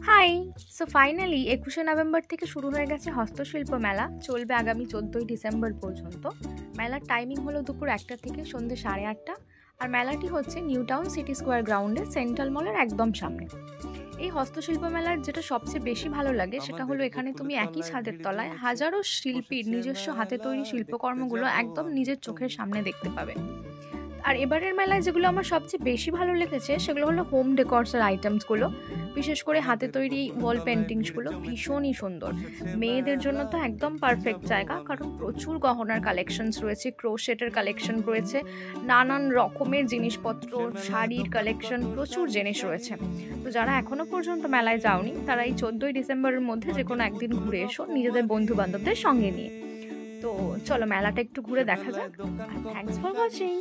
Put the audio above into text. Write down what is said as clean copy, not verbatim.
High! So finally ২১শে November থেকে শুরু হয়ে গেছে হস্তশিল্প মেলা। চলবে আগামী ১৪ই ডিসেম্বর পর্যন্ত। মেলার টাইমিং হলো দুপুর ১টা থেকে সন্ধ্যে ৮:৩০। আর মেলাটি হচ্ছে নিউ টাউন সিটি স্কোয়ার গ্রাউন্ডে সেন্ট্রাল মলের একদম সামনে। এই হস্তশিল্প মেলার যেটা সবচেয়ে বেশি ভালো লাগে সেটা হলো এখানে তুমি একই ছাদের তলায় হাজারো শিল্পীর নিজস্ব হাতে তৈরি শিল্পকর্মগুলো একদম নিজের চোখের সামনে দেখতে পাবে। আর এবারের মেলায় যেগুলো আমার সবচেয়ে বেশি ভালো লেগেছে সেগুলো হলো হোম ডেকরসের আইটেমসগুলো। বিশেষ করে হাতে তৈরি ওয়াল পেন্টিংসগুলো ভীষণই সুন্দর। মেয়েদের জন্য তো একদম পারফেক্ট জায়গা, কারণ প্রচুর গহনার কালেকশনস রয়েছে, ক্রোশেটের কালেকশন রয়েছে, নানান রকমের জিনিসপত্র, শাড়ির কালেকশন, প্রচুর জিনিস রয়েছে। তো যারা এখনো পর্যন্ত মেলায় যাওনি তারা এই ১৪ই ডিসেম্বরের মধ্যে যে কোনো একদিন ঘুরে এসো নিজেদের বন্ধু বান্ধবদের সঙ্গে নিয়ে। তো চলো মেলাটা একটু ঘুরে দেখা যাক। আর থ্যাংকস ফর ওয়াচিং।